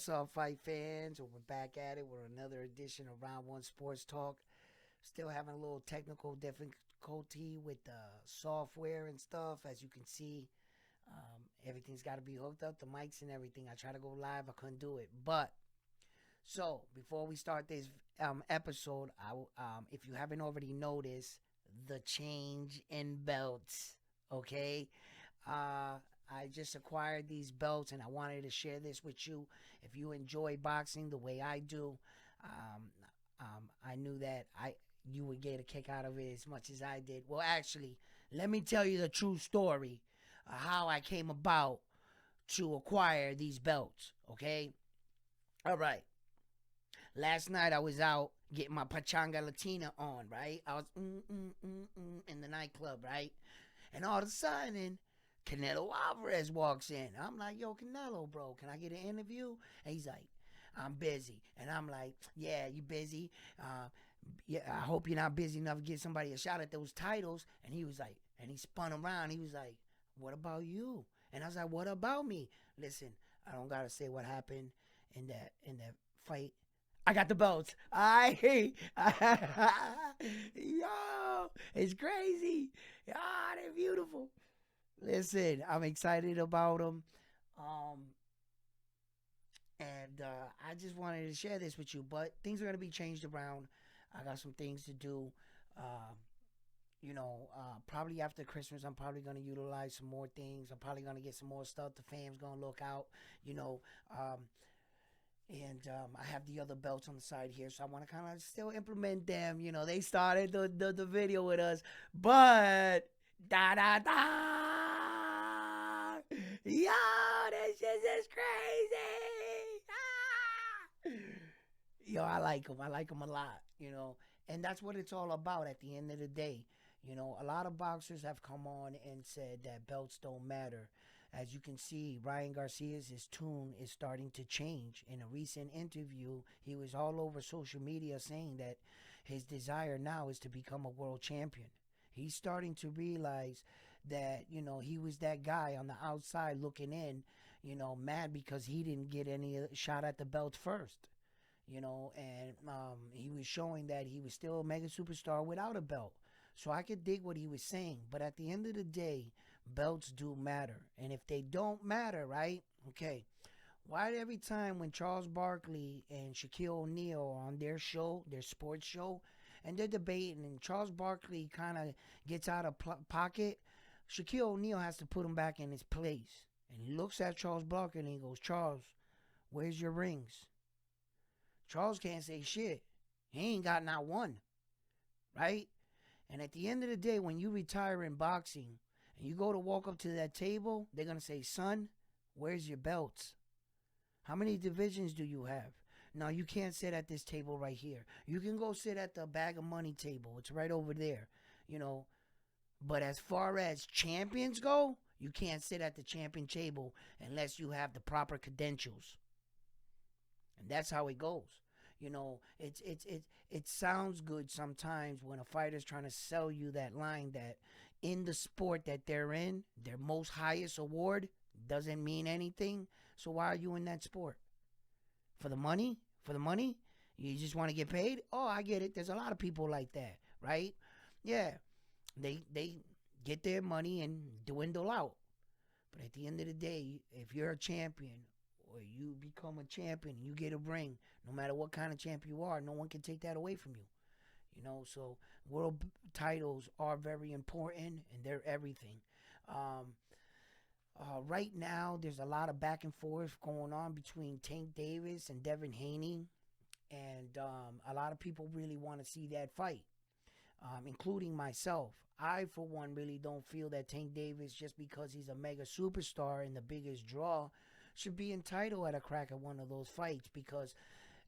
What's up, fight fans? We're back at it with another edition of Round One Sports Talk. Still having a little technical difficulty with the software and stuff. As you can see, everything's got to be hooked up, the mics and everything. I tried to go live, I couldn't do it. But so before we start this episode, if you haven't already noticed, the change in belts. Okay, I just acquired these belts and I wanted to share this with you. If you enjoy boxing the way I do, um, I knew that you would get a kick out of it as much as I did. Well, actually, let me tell you the true story of how I came about to acquire these belts. Okay, all right. Last night I was out getting my pachanga latina on. Right, I was in the nightclub. Right, and all of a sudden, Canelo Alvarez walks in. I'm like, yo, Canelo, bro, can I get an interview? And he's like, I'm busy. And I'm like, yeah, you busy? Yeah, I hope you're not busy enough to give somebody a shot at those titles. And he was like, and he spun around. He was like, what about you? And I was like, what about me? Listen, I don't gotta say what happened in that fight. I got the belts. Yo, it's crazy. Ah, they're beautiful. Listen, I'm excited about them. Um, and I just wanted to share this with you. But things are going to be changed around. I got some things to do. Um, probably after Christmas, I'm probably going to utilize some more things. I'm probably going to get some more stuff. The fam's going to look out, you know. And I have the other belts on the side here, so I want to kind of still implement them. They started the video with us, but da da da, yo, this shit is crazy. Ah! Yo, I like them. I like them a lot. And that's what it's all about. At the end of the day, a lot of boxers have come on and said that belts don't matter. As you can see, Ryan Garcia's his tune is starting to change. In a recent interview, he was all over social media saying that his desire now is to become a world champion. He's starting to realize that, he was that guy on the outside looking in, mad because he didn't get any shot at the belt first. And he was showing that he was still a mega superstar without a belt. So I could dig what he was saying. But at the end of the day, belts do matter. And if they don't matter, right? Okay. Why every time when Charles Barkley and Shaquille O'Neal are on their show, their sports show, and they're debating, and Charles Barkley kind of gets out of pocket, Shaquille O'Neal has to put him back in his place. And he looks at Charles Barkley and he goes, Charles, where's your rings? Charles can't say shit. He ain't got not one, right? And at the end of the day, when you retire in boxing and you go to walk up to that table, they're going to say, son, where's your belts? How many divisions do you have? No, you can't sit at this table right here. You can go sit at the bag of money table. It's right over there, you know. But as far as champions go, you can't sit at the champion table unless you have the proper credentials. And that's how it goes. It sounds good sometimes when a fighter's trying to sell you that line that in the sport that they're in, their most highest award doesn't mean anything. So why are you in that sport? For the money? For the money? You just want to get paid? Oh, I get it. There's a lot of people like that, right? Yeah. They get their money and dwindle out. But at the end of the day, if you're a champion or you become a champion, you get a ring, no matter what kind of champion you are, no one can take that away from you. So world titles are very important and they're everything. Um, right now, there's a lot of back and forth going on between Tank Davis and Devin Haney, and a lot of people really want to see that fight, including myself. I, for one, really don't feel that Tank Davis, just because he's a mega superstar and the biggest draw, should be entitled at a crack at one of those fights, because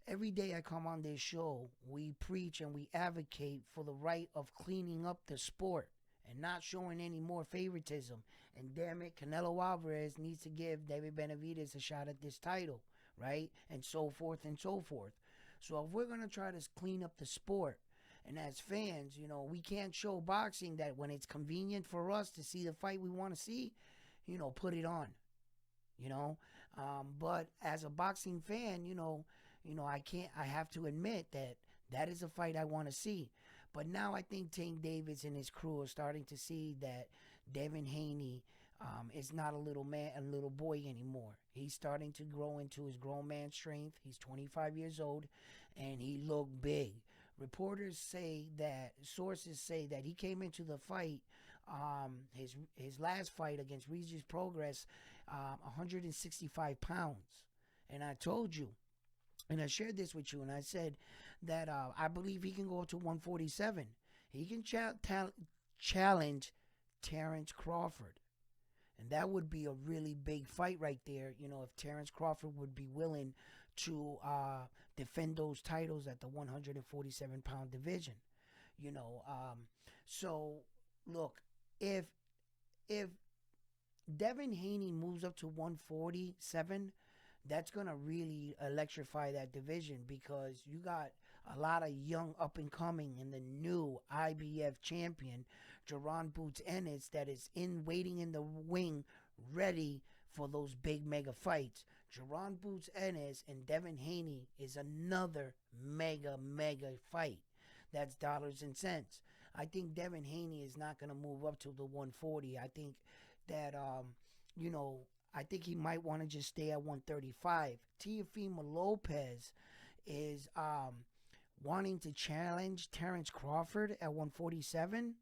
every day I come on this show, we preach and we advocate for the right of cleaning up the sport and not showing any more favoritism. And damn it, Canelo Alvarez needs to give David Benavidez a shot at this title, right? And so forth and so forth. So if we're going to try to clean up the sport, and as fans, we can't show boxing that when it's convenient for us to see the fight we want to see, put it on. You know, But as a boxing fan, I can't. I have to admit that that is a fight I want to see. But now I think Tank Davis and his crew are starting to see that Devin Haney is not a little man, a little boy anymore. He's starting to grow into his grown man strength. He's 25 years old, and he looked big. Reporters say that sources say that he came into the fight, his last fight against Regis Progress, 165 pounds. And I told you, and I shared this with you, and I said that I believe he can go to 147. He can challenge Terrence Crawford. And that would be a really big fight right there, if Terrence Crawford would be willing to defend those titles at the 147-pound division. You know, so look, if if Devin Haney moves up to 147, that's gonna really electrify that division because you got a lot of young up and coming and the new IBF champion, Jerron Boots Ennis, that is in waiting in the wing, ready for those big mega fights. Jerron Boots Ennis and Devin Haney is another mega fight. That's dollars and cents. I think Devin Haney is not gonna move up to the 140. I think that you know, I think he might want to just stay at 135. Teofimo Lopez is wanting to challenge Terrence Crawford at 147.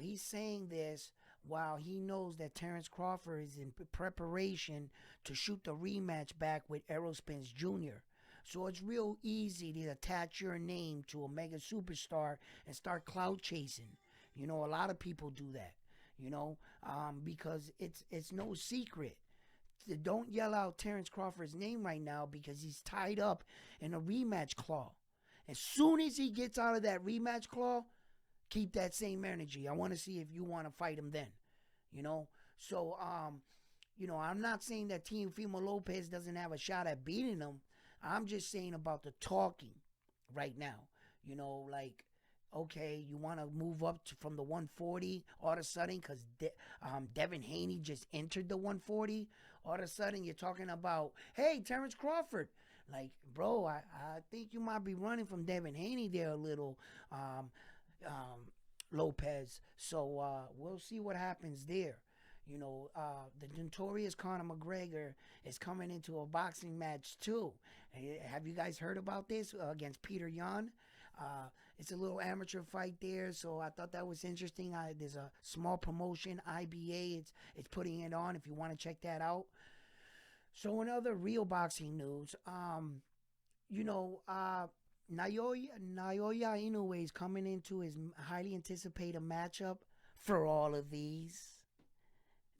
He's saying this while he knows that Terrence Crawford is in preparation to shoot the rematch back with Errol Spence Jr. So it's real easy to attach your name to a mega superstar and start clout chasing. A lot of people do that. Because it's no secret. Don't yell out Terrence Crawford's name right now because he's tied up in a rematch claw. As soon as he gets out of that rematch claw, keep that same energy. I want to see if you want to fight him then. So I'm not saying that Teofimo Lopez doesn't have a shot at beating him. I'm just saying about the talking right now. Like, okay, you want to move up from the 140 all of a sudden because Devin Haney just entered the 140. All of a sudden, you're talking about, hey, Terrence Crawford. Like, bro, I think you might be running from Devin Haney there a little, Lopez. So we'll see what happens there. The notorious Conor McGregor is coming into a boxing match too. Have you guys heard about this against Peter Yan? It's a little amateur fight there, so I thought that was interesting. There's a small promotion, IBA. It's putting it on if you want to check that out. So in other real boxing news, Naoya Inoue is coming into his highly anticipated matchup for all of these.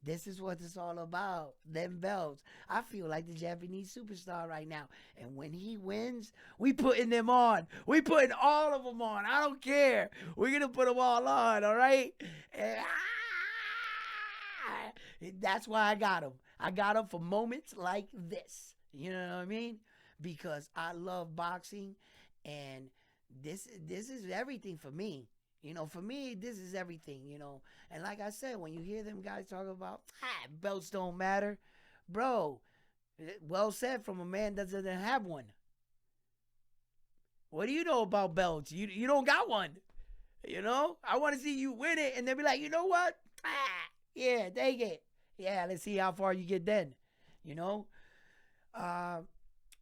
This is what it's all about. Them belts. I feel like the Japanese superstar right now. And when he wins, we putting them on. We putting all of them on. I don't care. We're going to put them all on, all right? And, that's why I got them. I got them for moments like this. You know what I mean? Because I love boxing. And this is everything for me. For me, this is everything, And like I said, when you hear them guys talk about, belts don't matter, bro, well said from a man that doesn't have one. What do you know about belts? You don't got one, I want to see you win it and then be like, you know what? Yeah, take it. Yeah, let's see how far you get then,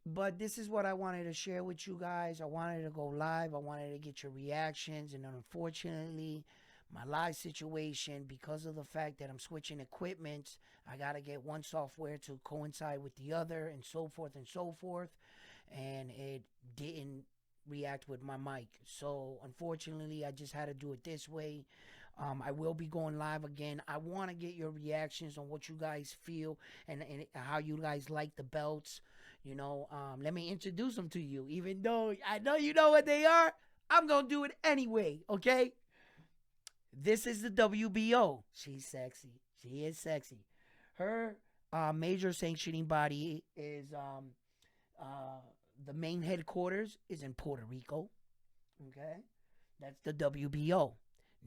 But this is what I wanted to share with you guys. I wanted to go live. I wanted to get your reactions. And unfortunately, my live situation, because of the fact that I'm switching equipment, I got to get one software to coincide with the other and so forth and so forth. And it didn't react with my mic. So unfortunately, I just had to do it this way. I will be going live again. I want to get your reactions on what you guys feel and how you guys like the belts. Let me introduce them to you. Even though I know you know what they are, I'm going to do it anyway, okay? This is the WBO. She's sexy. She is sexy. Her major sanctioning body is the main headquarters is in Puerto Rico, okay? That's the WBO.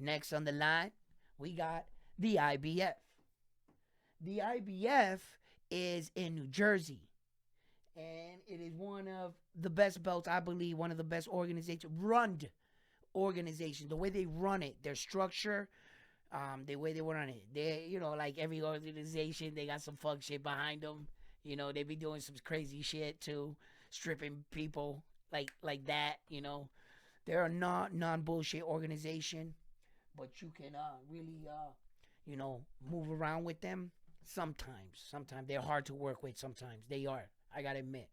Next on the line, we got the IBF. The IBF is in New Jersey. And it is one of the best belts, I believe, one of the best organizations. The way they run it, their structure, the way they run it. They, like every organization, they got some fuck shit behind them. They be doing some crazy shit too, stripping people like that. They're a non bullshit organization, but you can really move around with them. Sometimes they're hard to work with. Sometimes they are. I gotta admit.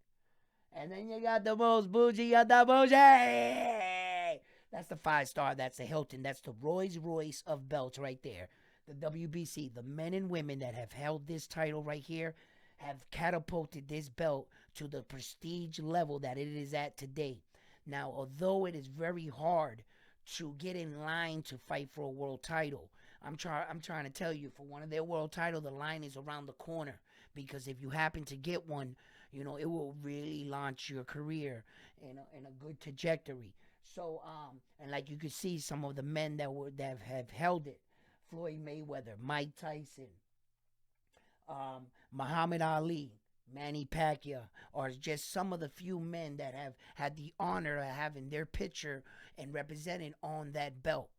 And then you got the most bougie. You got the bougie. That's the 5-star. That's the Hilton. That's the Rolls Royce of belts right there. The WBC. The men and women that have held this title right here have catapulted this belt to the prestige level that it is at today. Now, although it is very hard to get in line to fight for a world title, I'm trying to tell you, for one of their world title, the line is around the corner. Because if you happen to get one, it will really launch your career in a good trajectory. So, and like you could see, some of the men that have held it: Floyd Mayweather, Mike Tyson, Muhammad Ali, Manny Pacquiao, are just some of the few men that have had the honor of having their picture and represented on that belt.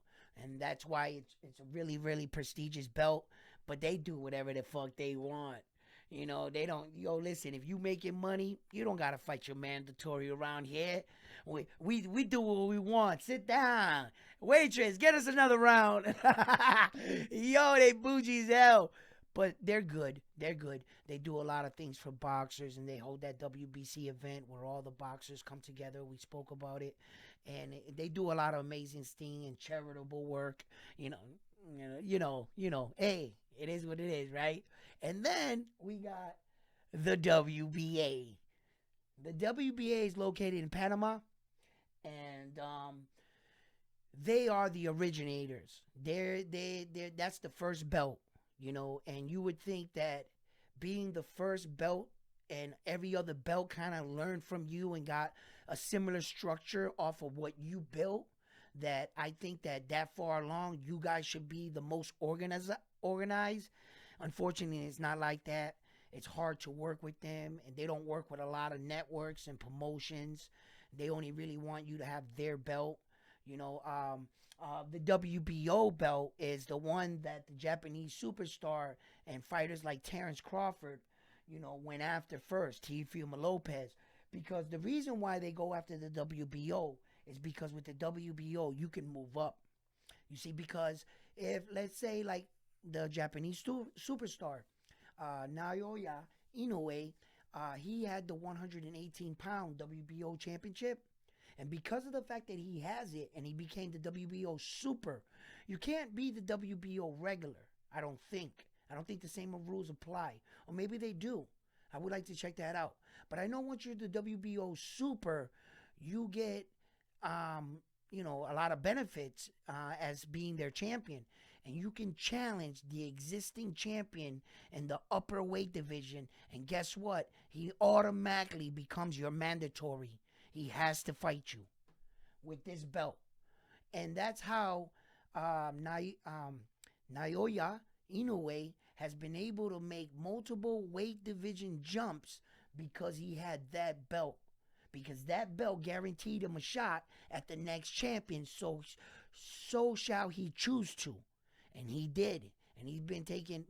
And that's why it's a really, really prestigious belt. But they do whatever the fuck they want. They don't. Listen, if you making money, you don't gotta fight your mandatory around here. We do what we want. Sit down, waitress, get us another round. They bougie as hell, but they're good. They're good. They do a lot of things for boxers, and they hold that WBC event where all the boxers come together. We spoke about it, and they do a lot of amazing things and charitable work. Hey, it is what it is, right? And then we got the WBA. The WBA is located in Panama, and they are the originators. That's the first belt, and you would think that being the first belt and every other belt kind of learned from you and got a similar structure off of what you built, that I think that far along, you guys should be the most organized. Unfortunately, it's not like that. It's hard to work with them, and they don't work with a lot of networks and promotions. They only really want you to have their belt. The WBO belt is the one that the Japanese superstar and fighters like Terrence Crawford, went after first, Teofimo Lopez. Because the reason why they go after the WBO is because with the WBO, you can move up. You see, because if, let's say, like the Japanese superstar, Naoya Inoue, he had the 118-pound WBO championship. And because of the fact that he has it and he became the WBO super, you can't be the WBO regular, I don't think. I don't think the same rules apply. Or maybe they do. I would like to check that out. But I know once you're the WBO super, you get, a lot of benefits as being their champion. And you can challenge the existing champion in the upper weight division. And guess what? He automatically becomes your mandatory. He has to fight you with this belt. And that's how Naoya Inoue has been able to make multiple weight division jumps because he had that belt. Because that belt guaranteed him a shot at the next champion. So shall he choose to. And he did. And he's been taking,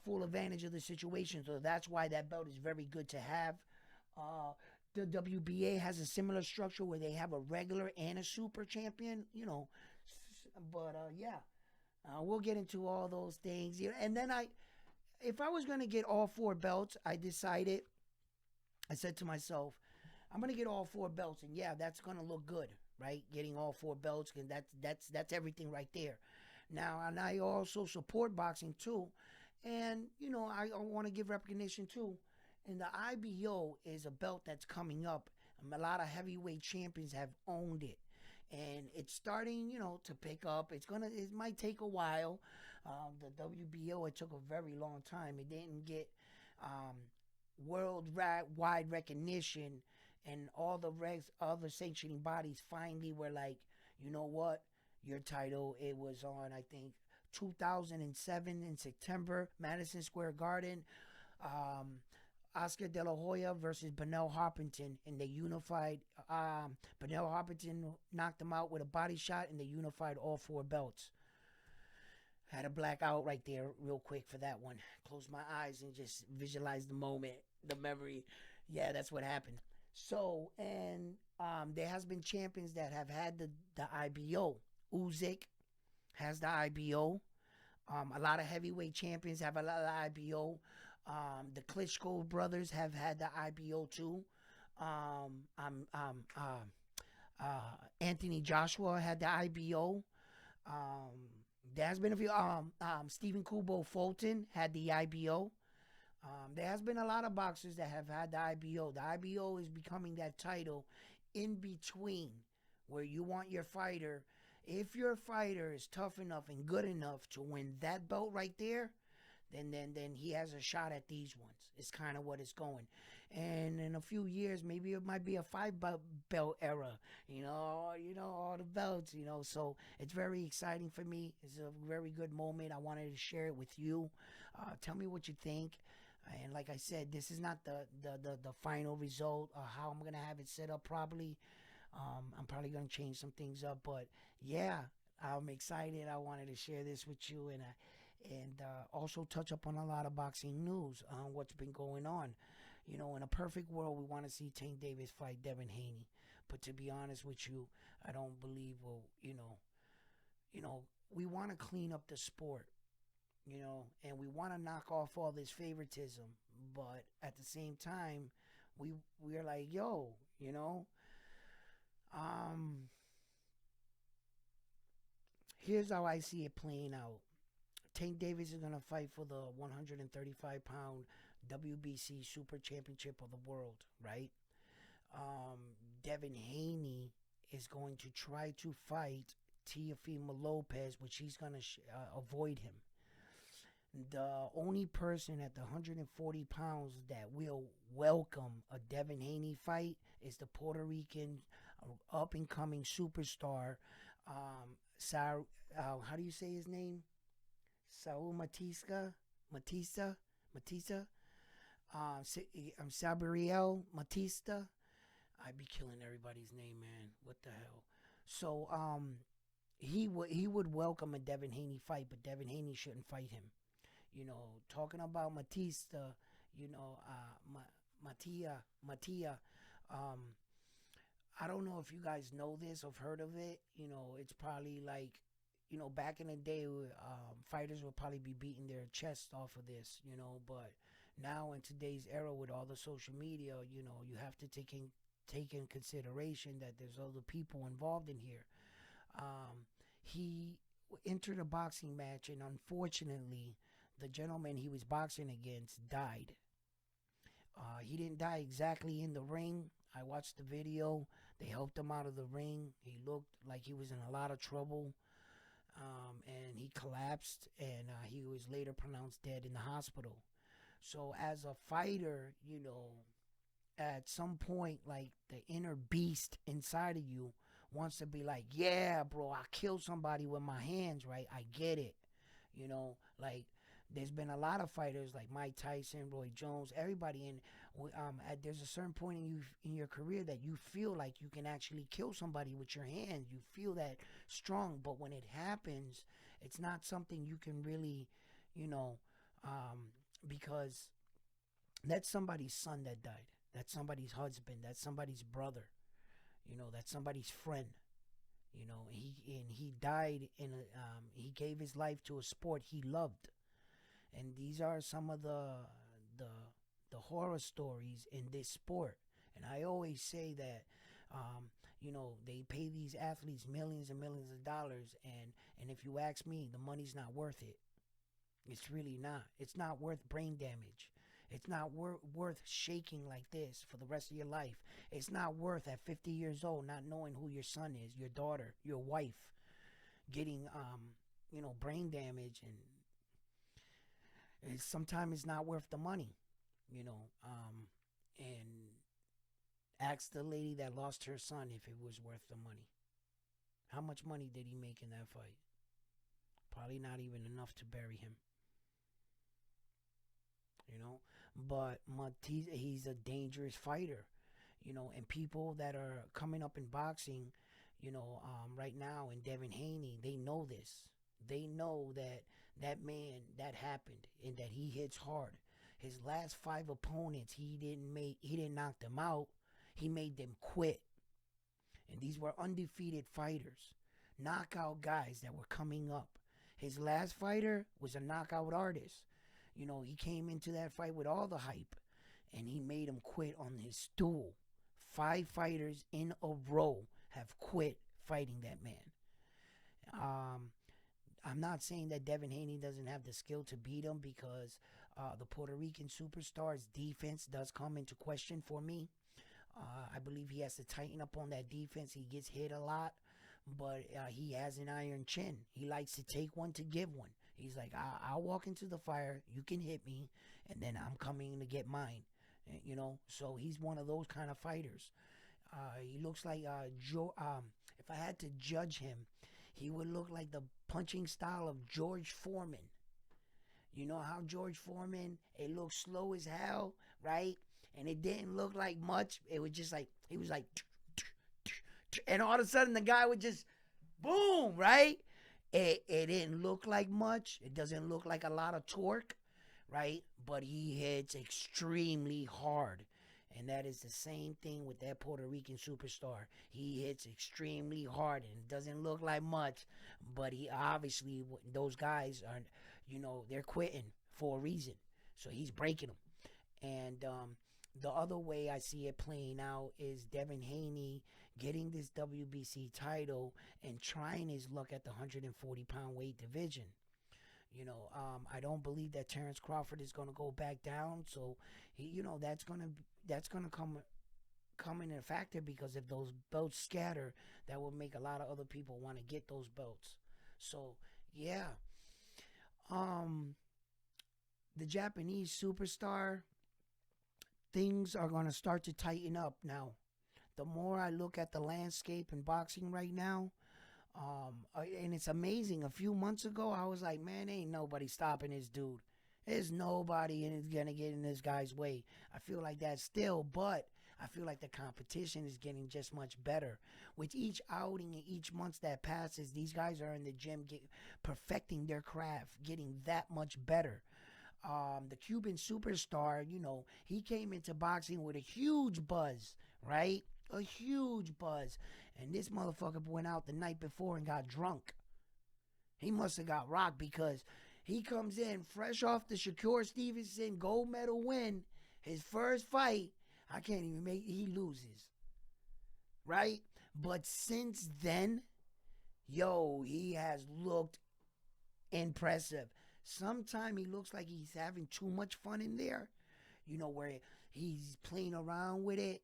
full advantage of the situation. So that's why that belt is very good to have. The WBA has a similar structure where they have a regular and a super champion, But we'll get into all those things. And then if I was going to get all 4 belts, I said to myself, I'm going to get all 4 belts. And yeah, that's going to look good, right? Getting all 4 belts, and that's everything right there. Now, and I also support boxing too. And, I want to give recognition too. And the IBO is a belt that's coming up. A lot of heavyweight champions have owned it. And it's starting, to pick up. It might take a while. The WBO, it took a very long time. It didn't get worldwide recognition. And all the other sanctioning bodies finally were like, you know what? Your title, it was on, I think, 2007 in September, Madison Square Garden. Um, Oscar De La Hoya versus Bernal Harpington, and they unified. Bernal Harpington knocked him out with a body shot, and they unified all four belts. Had a blackout right there, real quick for that one. Closed my eyes and just visualized the moment, the memory. Yeah, that's what happened. So, and there has been champions that have had the IBO. Usyk has the IBO. A lot of heavyweight champions have a lot of IBO. The Klitschko brothers have had the IBO too. Um, um, um, Anthony Joshua had the IBO. Um, there's been a few. Stephen Kubo Fulton had the IBO. There has been a lot of boxers that have had the IBO. The IBO is becoming that title in between where you want your fighter. If your fighter is tough enough and good enough to win that belt right there, then he has a shot at these ones. It's kind of what it's going. And in a few years, maybe it might be a belt era. All the belts. So it's very exciting for me. It's a very good moment. I wanted to share it with you. Tell me what you think. And like I said, this is not the final result or how I'm gonna have it set up properly. I'm probably gonna change some things up, but yeah, I'm excited. I wanted to share this with you, and also touch up on a lot of boxing news on what's been going on. In a perfect world, we want to see Tank Davis fight Devin Haney, but to be honest with you, I don't believe. Well, we want to clean up the sport. And we want to knock off all this favoritism, but at the same time, we're like, yo, um, here's how I see it playing out. Tank Davis is gonna fight for the 135-pound WBC Super Championship of the world, right? Um, Devin Haney is going to try to fight Teofimo Lopez, which he's gonna avoid him. The only person at the 140 pounds that will welcome a Devin Haney fight is the Puerto Rican up and coming superstar. How do you say his name? Saul Matista. Sabriel Matista. I be killing everybody's name, man. What the hell? So he would welcome a Devin Haney fight, but Devin Haney shouldn't fight him. Talking about Matista, Matia. Um, I don't know if you guys know this or heard of it. It's probably like, back in the day, fighters would probably be beating their chest off of this, but now in today's era with all the social media, you have to take in consideration that there's other people involved in here. He entered a boxing match, and unfortunately, the gentleman he was boxing against died. He didn't die exactly in the ring. I watched the video. They helped him out of the ring. He looked like he was in a lot of trouble. And he collapsed, and he was later pronounced dead in the hospital. So as a fighter, at some point, like, the inner beast inside of you wants to be like, yeah, bro, I killed somebody with my hands, right? I get it. Like, there's been a lot of fighters like Mike Tyson, Roy Jones, everybody there's a certain point in your career that you feel like you can actually kill somebody with your hands. You feel that strong, but when it happens, it's not something you can really, because that's somebody's son that died. That's somebody's husband. That's somebody's brother. That's somebody's friend. He died he gave his life to a sport he loved. And these are some of the horror stories in this sport. And I always say that they pay these athletes millions and millions of dollars, and if you ask me, the money's not worth it. It's really not. It's not worth brain damage. It's not worth shaking like this for the rest of your life. It's not worth at 50 years old not knowing who your son is, your daughter, your wife, getting brain damage, and sometimes it's not worth the money. And ask the lady that lost her son if it was worth the money. How much money did he make in that fight? Probably not even enough to bury him. but he's a dangerous fighter, and people that are coming up in boxing, right now, and Devin Haney, they know this. They know that that man, that happened, and that he hits hard. His last five opponents, he didn't knock them out. He made them quit. And these were undefeated fighters, knockout guys that were coming up. His last fighter was a knockout artist. He came into that fight with all the hype, and he made him quit on his stool. Five fighters in a row have quit fighting that man. Um, I'm not saying that Devin Haney doesn't have the skill to beat him, because the Puerto Rican superstar's defense does come into question for me. I believe he has to tighten up on that defense. He gets hit a lot, but he has an iron chin. He likes to take one to give one. He's like, I'll walk into the fire, you can hit me, and then I'm coming to get mine. So he's one of those kind of fighters. He looks like if I had to judge him, he would look like the punching style of George Foreman. You know how George Foreman, it looked slow as hell, right? And it didn't look like much. It was just like, he was like, and all of a sudden the guy would just, boom, right? It didn't look like much. It doesn't look like a lot of torque, right? But he hits extremely hard. And that is the same thing with that Puerto Rican superstar. He hits extremely hard, and it doesn't look like much, but he obviously, those guys are, they're quitting for a reason. So he's breaking them. And the other way I see it playing out is Devin Haney getting this WBC title and trying his luck at the 140-pound weight division. I don't believe that Terrence Crawford is going to go back down. So, that's gonna come in a factor, because if those belts scatter, that will make a lot of other people want to get those belts. So, yeah. The Japanese superstar, things are going to start to tighten up now. The more I look at the landscape in boxing right now, and it's amazing. A few months ago, I was like, man, ain't nobody stopping this dude. There's nobody gonna get in this guy's way. I feel like that still, but I feel like the competition is getting just much better. With each outing and each month that passes, these guys are in the gym perfecting their craft, getting that much better. The Cuban superstar, he came into boxing with a huge buzz, right? A huge buzz. And this motherfucker went out the night before and got drunk. He must have got rocked, because he comes in fresh off the Shakur Stevenson gold medal win. His first fight, I can't even he loses. Right? But since then, he has looked impressive. Sometimes he looks like he's having too much fun in there, where he's playing around with it,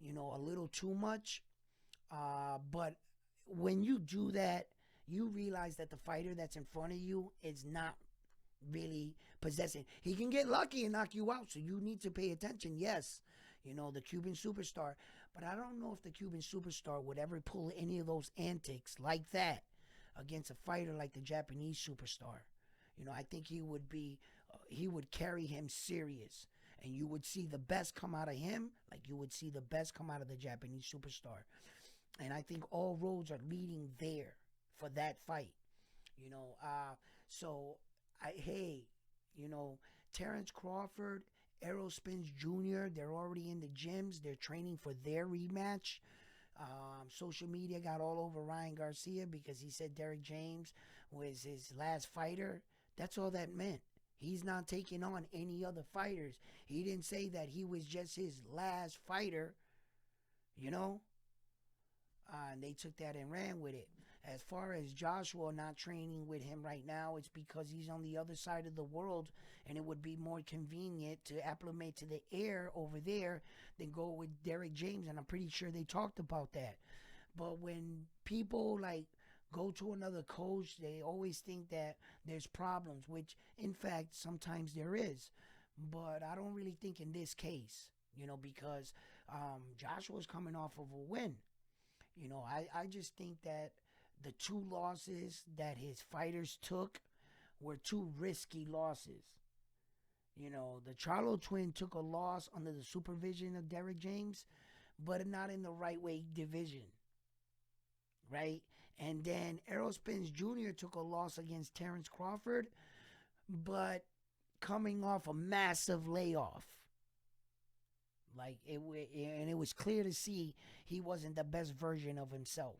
a little too much. But when you do that, you realize that the fighter that's in front of you is not really possessing. He can get lucky and knock you out, so you need to pay attention. Yes, the Cuban superstar. But I don't know if the Cuban superstar would ever pull any of those antics like that against a fighter like the Japanese superstar. I think he would carry him serious. And you would see the best come out of him like you would see the best come out of the Japanese superstar. And I think all roads are leading there for that fight. So, Terrence Crawford, Errol Spence Jr., they're already in the gyms. They're training for their rematch. Social media got all over Ryan Garcia because he said Derek James was his last fighter. That's all that meant. He's not taking on any other fighters. He didn't say that he was just his last fighter, and they took that and ran with it. As far as Joshua not training with him right now, it's because he's on the other side of the world, and it would be more convenient to acclimate to the air over there than go with Derek James, and I'm pretty sure they talked about that. But when people go to another coach, they always think that there's problems, which in fact sometimes there is. But I don't really think in this case, because Joshua's coming off of a win. I just think that the two losses that his fighters took were two risky losses. You know, the Charlo twin took a loss under the supervision of Derrick James, but not in the right weight division, right? And then Errol Spence Jr. took a loss against Terrence Crawford, but coming off a massive layoff. Like and it was clear to see he wasn't the best version of himself,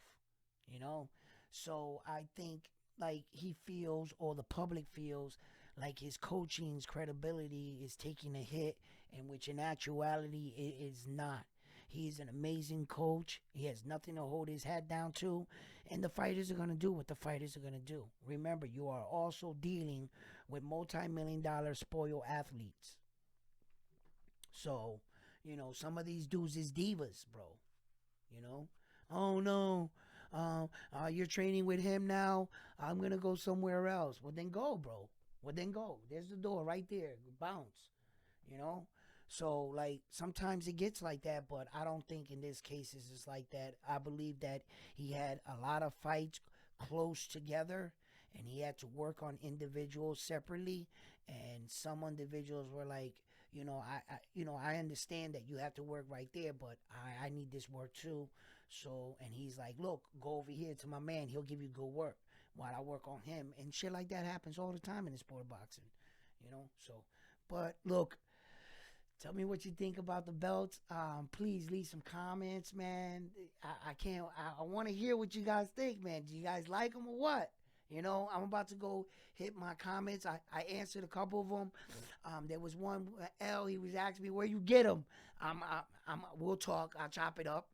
you know. So I think like he feels, or the public feels, like his coaching's credibility is taking a hit, in which in actuality it is not. He's an amazing coach. He has nothing to hold his hat down to, and the fighters are gonna do what the fighters are gonna do. Remember, you are also dealing with multi-million-dollar spoiled athletes. So, you know, some of these dudes is divas, bro. You know, oh no, you're training with him now. I'm gonna go somewhere else. Well, then go, bro. Well, then go. There's the door right there. Bounce. You know. So like sometimes it gets like that, but I don't think in this case it's like that. I believe that he had a lot of fights close together, and he had to work on individuals separately. And some individuals were like, I understand that you have to work right there, but I need this work too. So, and he's like, look, go over here to my man. He'll give you good work while I work on him. And shit like that happens all the time in the sport of boxing, you know? So, but look, tell me what you think about the belts. Please leave some comments, man. I can't, I want to hear what you guys think, man. Do you guys like them or what? You know, I'm about to go hit my comments. I answered a couple of them. There was one, L, he was asking me where you get them. We'll talk. I'll chop it up.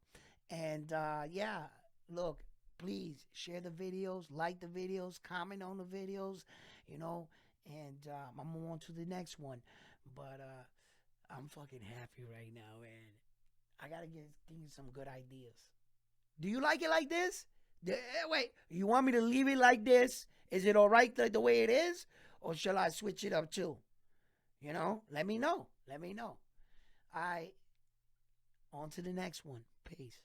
And yeah, look, please share the videos, like the videos, comment on the videos, you know, and I'm gonna move on to the next one. But I'm fucking happy right now, man. I gotta get some good ideas. Do you like it like this? Wait, you want me to leave it like this? Is it all right the way it is? Or shall I switch it up too? You know, let me know. Let me know. All right, on to the next one. Peace.